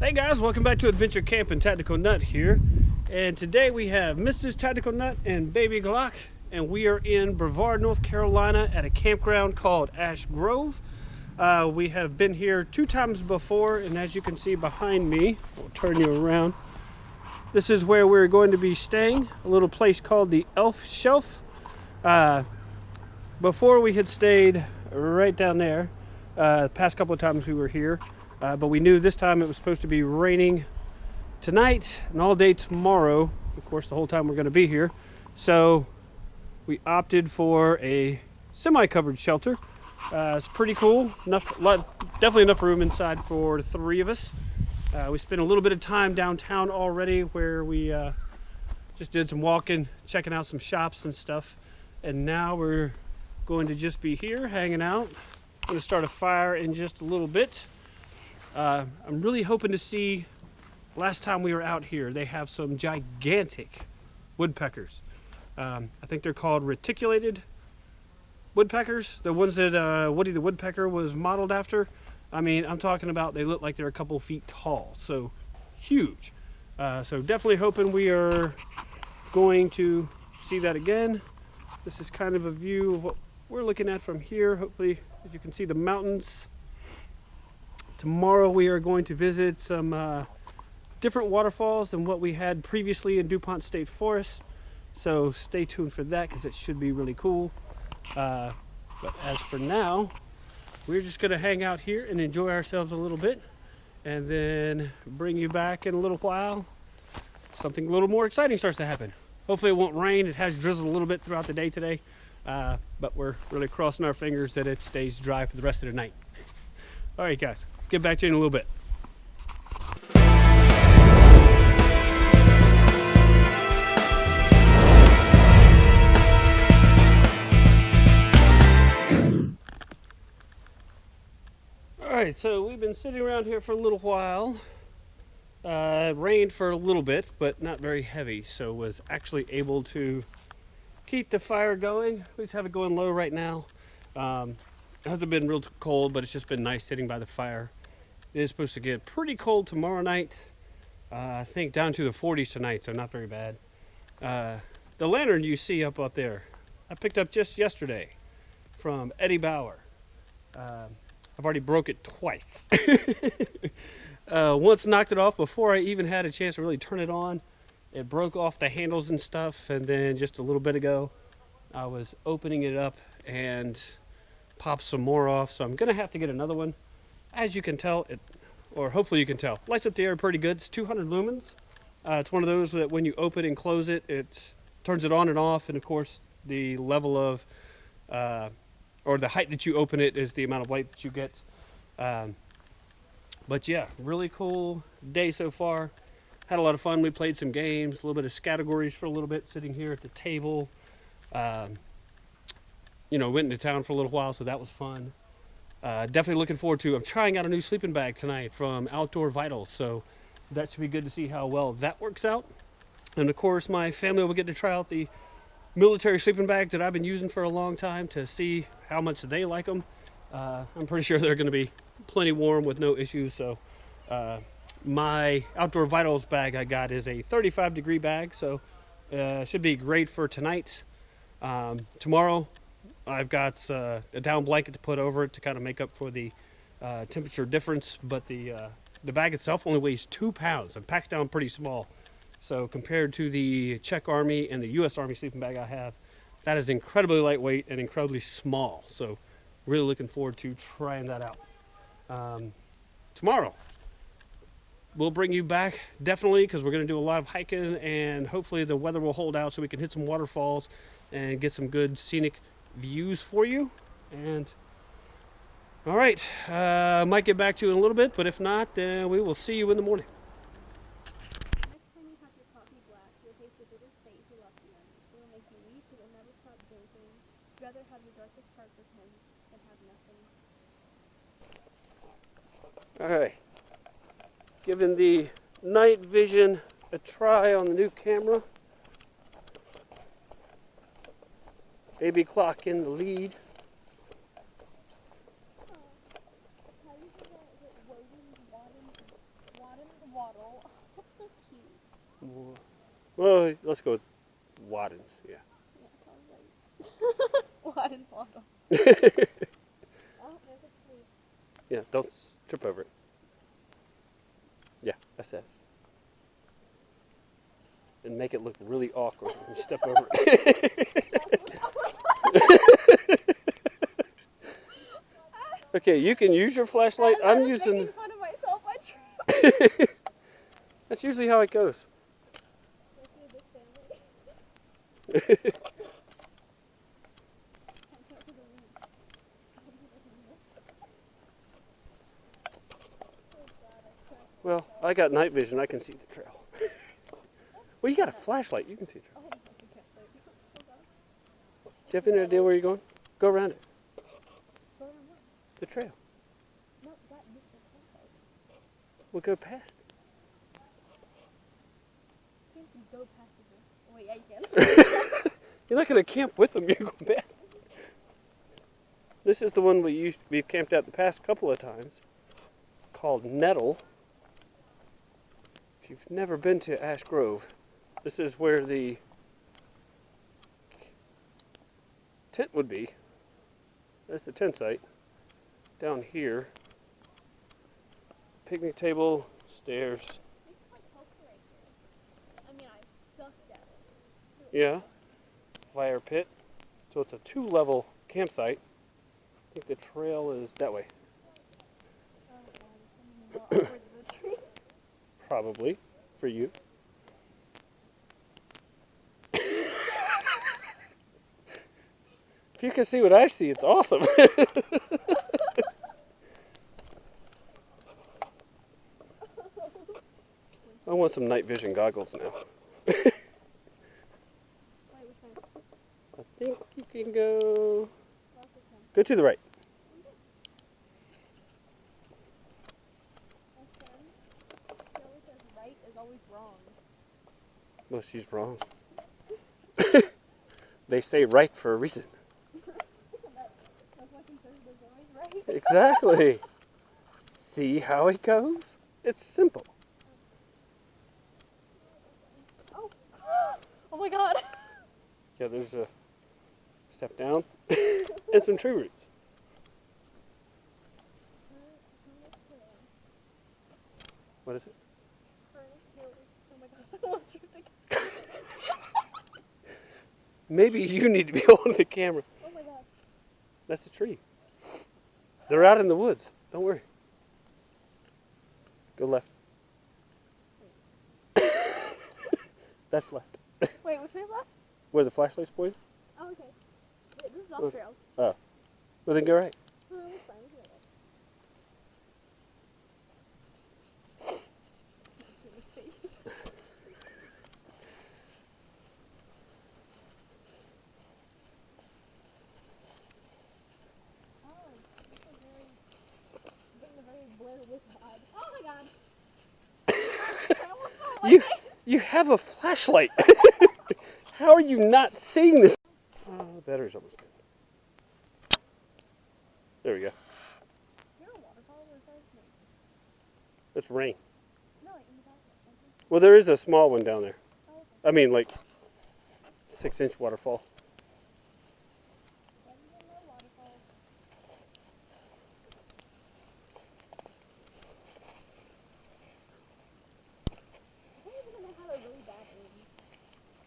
Hey guys, welcome back to Adventure Camping. Tactical Nut here, and today we have Mrs. Tactical Nut and Baby Glock, and we are in Brevard, North Carolina at a campground called Ash Grove. We have been here 2 times before, and as you can see behind me, I'll turn you around. This is where we're going to be staying, a little place called the Elf Shelf. Before we had stayed right down there, the past couple of times we were here. But we knew this time it was supposed to be raining tonight and all day tomorrow, of course the whole time we're going to be here. So we opted for a semi-covered shelter. It's pretty cool, definitely enough room inside for the 3 of us. We spent a little bit of time downtown already where we just did some walking, checking out some shops and stuff. And now we're going to just be here hanging out. I'm going to start a fire in just a little bit. I'm really hoping to see, last time we were out here, they have some gigantic woodpeckers. I think they're called reticulated woodpeckers, the ones that Woody the Woodpecker was modeled after. I mean, I'm talking about they look like they're a couple feet tall, so huge. So definitely hoping we are going to see that again. This is kind of a view of what we're looking at from here. Hopefully, as you can see, the mountains. Tomorrow we are going to visit some different waterfalls than what we had previously in DuPont State Forest. So stay tuned for that because it should be really cool. But as for now, we're just going to hang out here and enjoy ourselves a little bit. And then bring you back in a little while. Something a little more exciting starts to happen. Hopefully it won't rain. It has drizzled a little bit throughout the day today. But we're really crossing our fingers that it stays dry for the rest of the night. All right, guys. Get back to you in a little bit. All right, so we've been sitting around here for a little while. It rained for a little bit, but not very heavy, so was actually able to keep the fire going. We just have it going low right now. It hasn't been real cold, but it's just been nice sitting by the fire. It is supposed to get pretty cold tomorrow night. I think down to the 40s tonight, so not very bad. The lantern you see up there, I picked up just yesterday from Eddie Bauer. I've already broke it twice. Once knocked it off before I even had a chance to really turn it on. It broke off the handles and stuff, and then just a little bit ago, I was opening it up and popped some more off, so I'm gonna have to get another one. As you can tell, or hopefully you can tell, lights up the air pretty good. It's 200 lumens. It's one of those that when you open and close it, it turns it on and off, and of course the level of, or the height that you open it is the amount of light that you get. But yeah, really cool day so far. Had a lot of fun. We played some games, a little bit of categories for a little bit, sitting here at the table. You know, went into town for a little while, so that was fun. Definitely looking forward to, I'm trying out a new sleeping bag tonight from Outdoor Vitals, so that should be good to see how well that works out. And of course, my family will get to try out the military sleeping bags that I've been using for a long time to see how much they like them. I'm pretty sure they're going to be plenty warm with no issues. So my Outdoor Vitals bag I got is a 35-degree bag, so should be great for tonight. Tomorrow I've got a down blanket to put over it to kind of make up for the temperature difference, but the bag itself only weighs 2 pounds and packs down pretty small. So compared to the Czech Army and the U.S. Army sleeping bag I have, that is incredibly lightweight and incredibly small. So really looking forward to trying that out. Tomorrow we'll bring you back, definitely, because we're going to do a lot of hiking, and hopefully the weather will hold out so we can hit some waterfalls and get some good scenic views for you. And all right, might get back to you in a little bit, but if not, then we will see you in the morning. Next time you have your coffee black, you'll taste the bitter state you left behind. It will make you weep, it will never stop drinking. You'd rather have your darkest part with him than have nothing. All right, giving the night vision a try on the new camera. Baby Clock in the lead. How do you say that? Is it Woden? use? Well, let's go with Waddens, yeah. Yeah, sounds right. What in bottom? Oh, there's a tree. Yeah, don't trip over it. Yeah, that's it. And make it look really awkward when you step over it. Okay, you can use your flashlight. I'm using. Making fun of myself. I tripped. That's usually how it goes. Well, I got night vision. I can see the trail. Well, you got a flashlight. You can see the trail. Do you have any idea where you're going? Go around it. The trail. We'll go past it. Go past it. Wait, I can. You're not going to camp with them. You're going past. This is the one we've camped out the past couple of times. It's called Nettle. If you've never been to Ash Grove, this is where the tent would be. That's the tent site. Down here, picnic table, stairs. Yeah, fire pit. So it's a 2-level campsite. I think the trail is that way. Probably, for you. If you can see what I see, it's awesome. I want some night vision goggles now. I think you can go to the right. Right is always wrong. Well, she's wrong. They say right for a reason. That's why conservatives are always right. Exactly. See how it goes? It's simple. Oh. Oh my god. Yeah, there's a step down and some tree roots. What is it? Oh my god, I almost tripped again. Maybe you need to be holding the camera. Oh my god. That's a tree. They're out in the woods. Don't worry. Go left. That's left. Wait, which way is left? Where the flashlight's pointed? Oh, okay. Wait, this is off trail. Oh. Well, then go right. Oh, that's fine. We can go right. Oh my god. You have a flashlight. How are you not seeing this? Oh, the battery's almost dead. There we go. You're a waterfall or something? That's rain. No, like in the back. Well, there is a small one down there. Oh, okay. I mean, like 6-inch waterfall.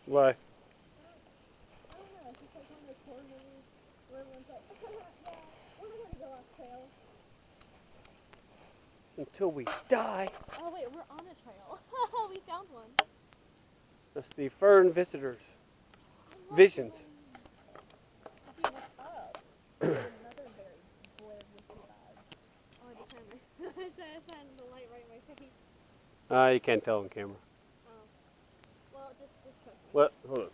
Why? I don't know, it's just like one of the corners where everyone's like, yeah, we're not going to go off trail. Until we die. Oh wait, we're on a trail. We found one. That's the Fern Visitors. Visions. Okay, what's up? Another berry. Boy, it looks so bad. Oh, I just had the light right in my face. You can't tell on camera. Oh. Well, just trust me. What? Hold on.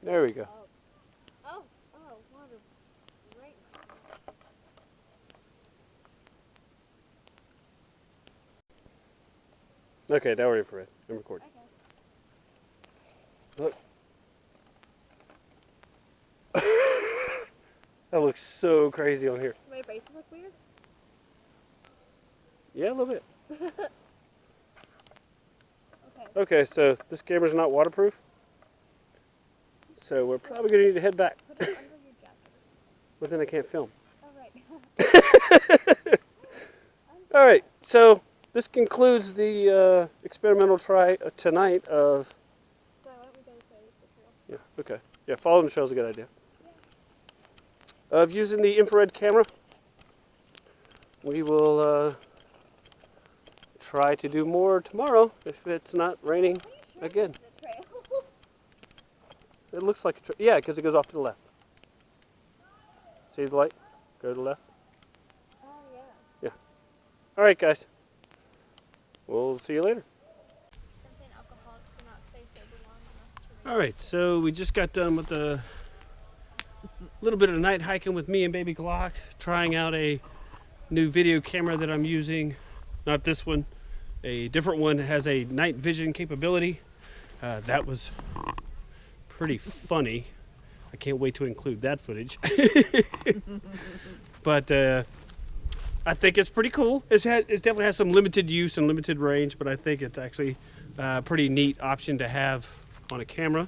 There we go. Oh, water. Right. Okay, now we're infrared. I'm recording. Okay. Look. That looks so crazy on here. My braces look weird? Yeah, a little bit. Okay. Okay, so this camera's not waterproof. So we're probably going to need to head back. Put it under your jacket. But then I can't film. Alright. Alright, so this concludes the experimental try tonight of... So why don't we go say the trail? Yeah, okay. Yeah, following the trail is a good idea. Of using the infrared camera. We will try to do more tomorrow if it's not raining again. The trail. It looks like a trail. Yeah, because it goes off to the left. See the light? Go to the left. Oh yeah. Yeah. Alright guys. We'll see you later. Something alcoholics do not stay sober long enough to Alright, so we just got done with a little bit of night hiking with me and baby Glock, trying out a new video camera that I'm using. Not this one, a different one that has a night vision capability. That was pretty funny. I can't wait to include that footage. But I think it's pretty cool. It definitely has some limited use and limited range, but I think it's actually a pretty neat option to have on a camera.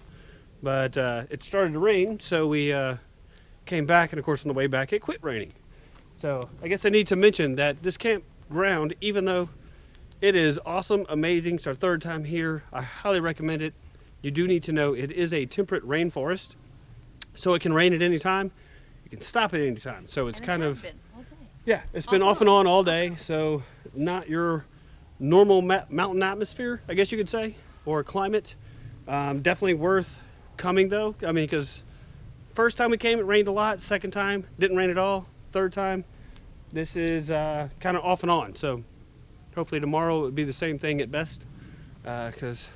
But it started to rain, so we came back, and of course on the way back it quit raining. So I guess I need to mention that this campground, even though it is awesome, amazing, it's our third time here, I highly recommend it. You do need to know it is a temperate rainforest, so it can rain at any time. You can stop at any time. So it's kind of, yeah, it's been off and on all day. So not your normal mountain atmosphere, I guess you could say, or climate. Definitely worth coming though. I mean, because first time we came, it rained a lot. Second time, didn't rain at all. Third time, this is kind of off and on. So hopefully tomorrow it would be the same thing at best, because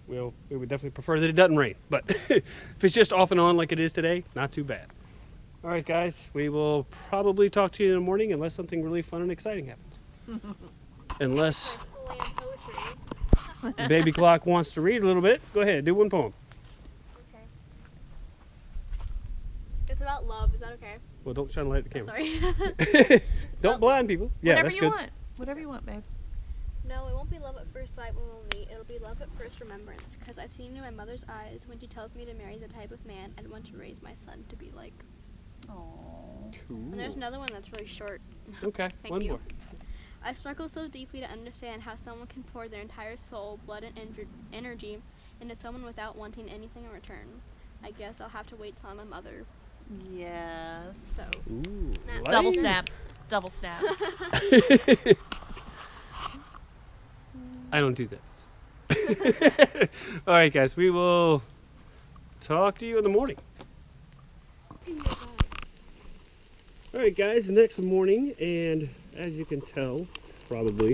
we would definitely prefer that it doesn't rain. But if it's just off and on like it is today, not too bad. All right, guys, we will probably talk to you in the morning unless something really fun and exciting happens. Unless baby Glock wants to read a little bit. Go ahead, do one poem. Okay. It's about love. Is that okay? Well, don't shine a light at the camera. Sorry. Don't blind people. Yeah, Whatever that's you good. want. Whatever you want, babe. No, it won't be love at first sight when we'll meet. It'll be love at first remembrance. Because I've seen in my mother's eyes when she tells me to marry the type of man I'd want to raise my son to be like. Aww. And there's another one that's really short. Okay, Thank one you. more. I struggle so deeply to understand how someone can pour their entire soul, blood, and energy into someone without wanting anything in return. I guess I'll have to wait till I'm a mother. Yes. So. Ooh, Snap. Double light. snaps. Double snaps. I don't do this. All right, guys, we will talk to you in the morning. All right, guys, the next morning, and as you can tell, probably,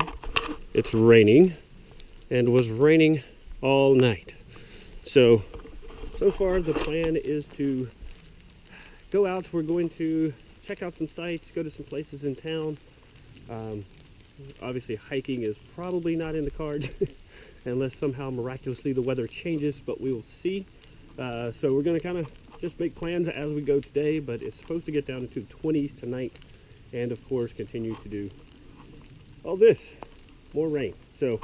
it's raining, and was raining all night. So far the plan is to go out. We're going to check out some sites, go to some places in town. Obviously hiking is probably not in the cards unless somehow miraculously the weather changes, but we will see. So we're going to kind of just make plans as we go today, but it's supposed to get down into the 20s tonight, and of course continue to do all this, more rain. So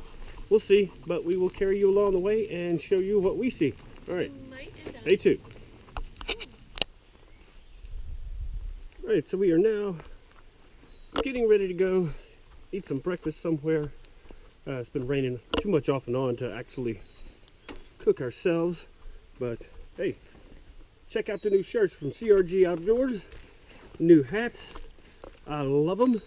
we'll see, but we will carry you along the way and show you what we see. All right, stay tuned. All right, so we are now getting ready to go eat some breakfast somewhere. It's been raining too much off and on to actually cook ourselves, but hey, check out the new shirts from CRG Outdoors, new hats. I love them.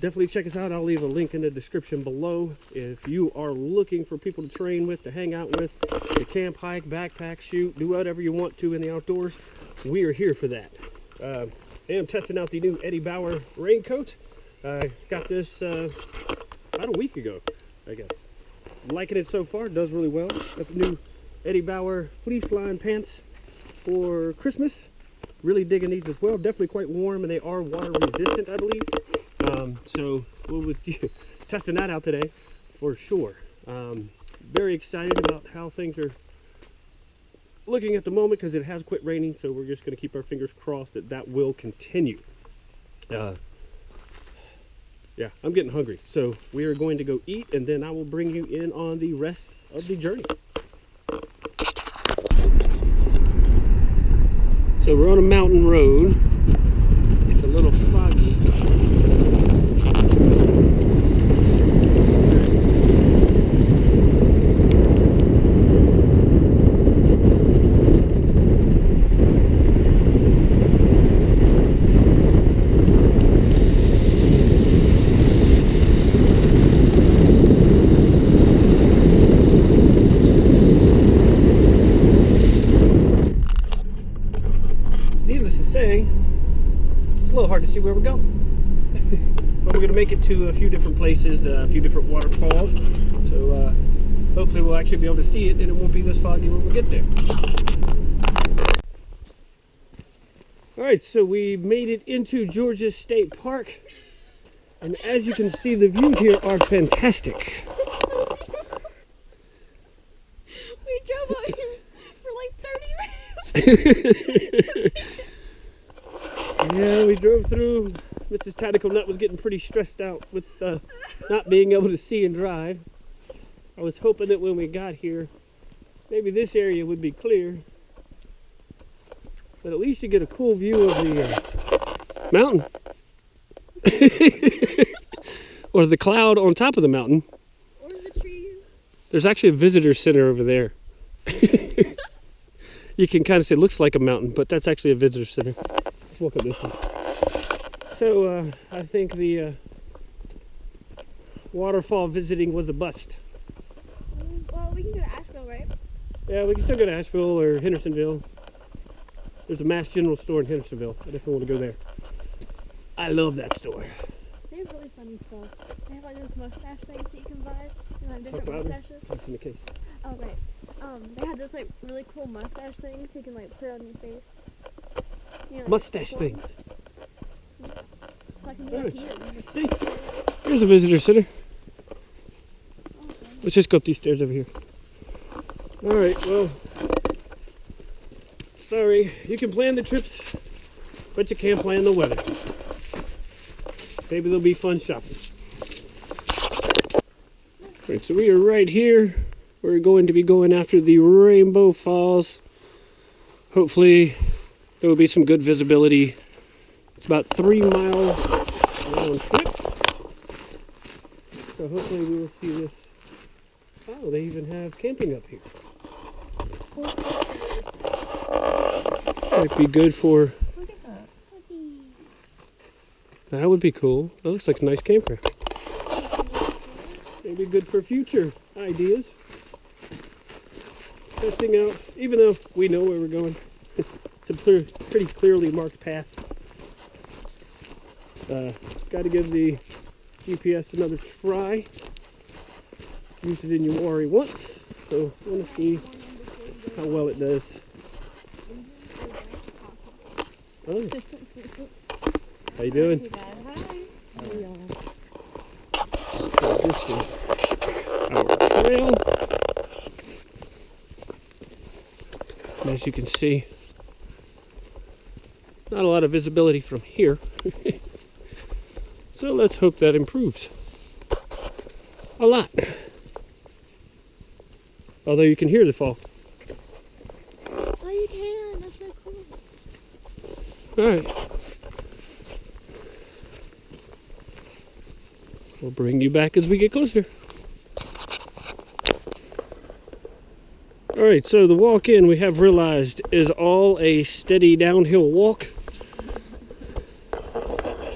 Definitely check us out. I'll leave a link in the description below if you are looking for people to train with, to hang out with, to camp, hike, backpack, shoot, do whatever you want to in the outdoors. We are here for that. I am testing out the new Eddie Bauer raincoat. I got this about a week ago, I guess. Liking it so far. It does really well. Got the new Eddie Bauer fleece line pants for Christmas. Really digging these as well. Definitely quite warm, and they are water resistant, I believe. So we'll be testing that out today for sure. Very excited about how things are looking at the moment because it has quit raining, so we're just going to keep our fingers crossed that that will continue. Yeah, I'm getting hungry, so we are going to go eat, and then I will bring you in on the rest of the journey. So we're on a mountain road. It's a little foggy. Needless to say, it's a little hard to see where we're going. But we're going to make it to a few different places, a few different waterfalls. So hopefully we'll actually be able to see it and it won't be this foggy when we get there. Alright, so we made it into Georgia State Park. And as you can see, the views here are fantastic. We drove out here for like 30 minutes. Yeah, we drove through. Mrs. Tactical Nut was getting pretty stressed out with not being able to see and drive. I was hoping that when we got here, maybe this area would be clear. But at least you get a cool view of the mountain. Or the cloud on top of the mountain. Or the trees. There's actually a visitor center over there. You can kind of say it looks like a mountain, but that's actually a visitor center. Let's walk up this one. So I think the waterfall visiting was a bust. Well, we can go to Asheville, right? Yeah, we can still go to Asheville or Hendersonville. There's a Mass General store in Hendersonville. I definitely want to go there. I love that store. They have really funny stuff. They have like those mustache things that you can buy. You know, different Talk louder. mustaches. That's in the case. Oh, right. They have those like really cool mustache things you can like put on your face. You know, like, Mustache cool things. ones. So I can be like you. And just See? Here's a visitor center. Okay. Let's just go up these stairs over here. Alright, well, sorry, you can plan the trips, but you can't plan the weather. Maybe there'll be fun shopping. Alright, so we are right here. We're going to be going after the Rainbow Falls. Hopefully, there will be some good visibility. It's about 3 miles round trip. So hopefully we will see this. Oh, they even have camping up here. Might be good for... Look at that. That would be cool. That looks like a nice camper. Maybe good for future ideas. Testing out, even though we know where we're going. It's a pretty clearly marked path. Got to give the GPS another try. Used it in Uwari once, so I want to see how well it does. Oh. How you doing? Too bad. Hi. So this is our trail. And as you can see, not a lot of visibility from here. So let's hope that improves a lot. Although you can hear the fall. Oh, you can. That's so cool. Alright. We'll bring you back as we get closer. Alright, so the walk in we have realized is all a steady downhill walk.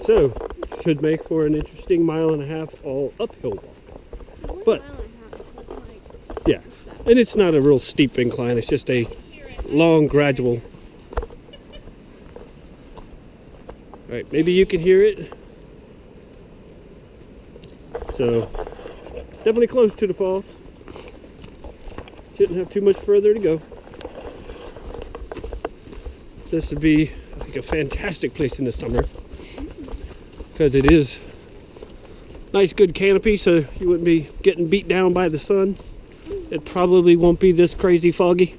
So, should make for an interesting 1.5 mile all uphill walk. But, yeah, and it's not a real steep incline, it's just a long gradual. Alright, maybe you can hear it. So, definitely close to the falls. Shouldn't have too much further to go. This would be, I think, a fantastic place in the summer. Because it is nice good canopy, so you wouldn't be getting beat down by the sun. It probably won't be this crazy foggy.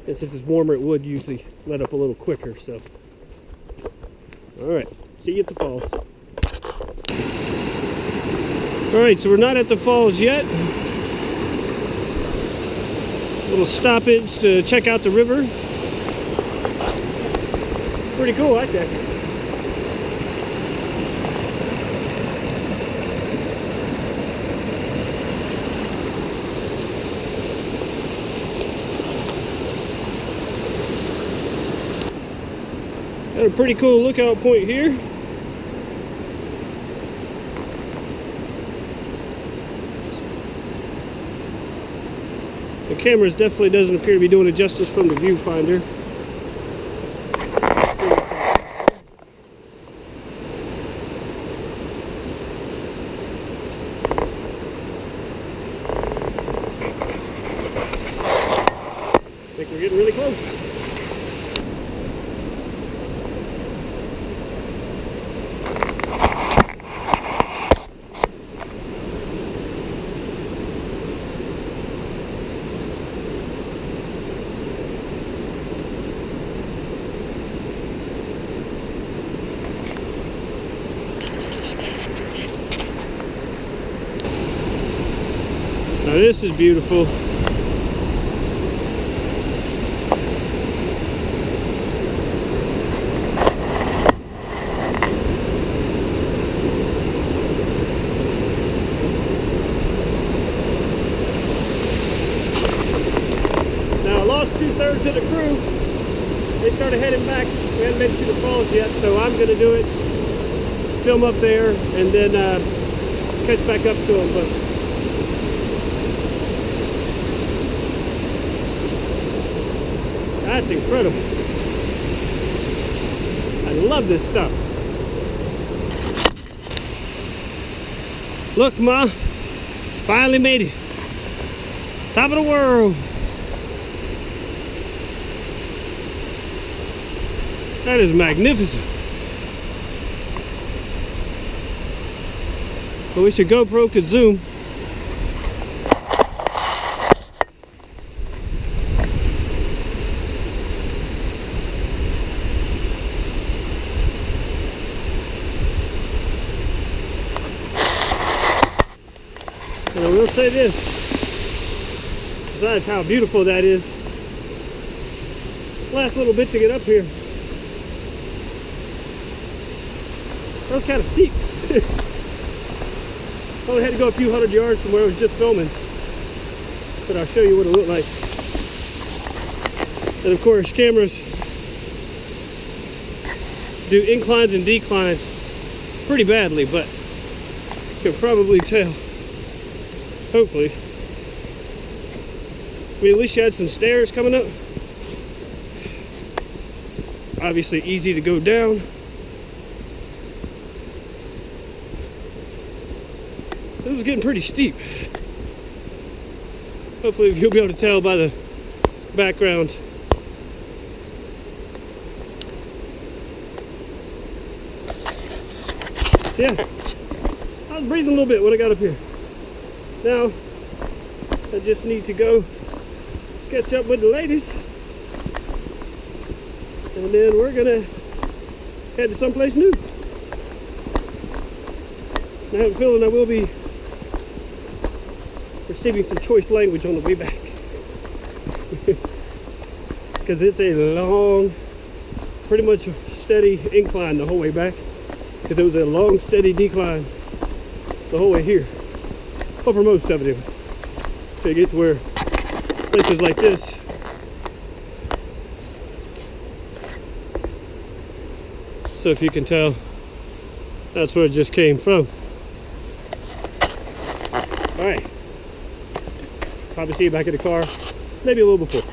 And since it's warmer, it would usually let up a little quicker. So, all right, see you at the falls. All right, so we're not at the falls yet. Little stoppage to check out the river. Pretty cool, I think. Got a pretty cool lookout point here. The camera definitely doesn't appear to be doing it justice from the viewfinder. Let's see what's up. I think we're getting really close. Now this is beautiful. Now I lost 2/3 of the crew. They started heading back. We haven't been to the falls yet, so I'm gonna do it. Film up there and then catch back up to them. But that's incredible. I love this stuff. Look, Ma, finally made it. Top of the world. That is magnificent. I wish a GoPro could zoom. And I will say this, besides how beautiful that is, last little bit to get up here, that was kind of steep. Only had to go a few hundred yards from where I was just filming, but I'll show you what it looked like. And of course, cameras do inclines and declines pretty badly, but you can probably tell. Hopefully. I mean, at least you had some stairs coming up. Obviously easy to go down. It was getting pretty steep. Hopefully you'll be able to tell by the background. So yeah, I was breathing a little bit when I got up here. Now, I just need to go catch up with the ladies. And then we're gonna head to someplace new. I have a feeling I will be receiving some choice language on the way back. Because it's a long, pretty much steady incline the whole way back. Because it was a long, steady decline the whole way here. Well, for most of it, so you get to where places like this so if you can tell, that's where it just came from. All right, probably see you back in the car, maybe a little before.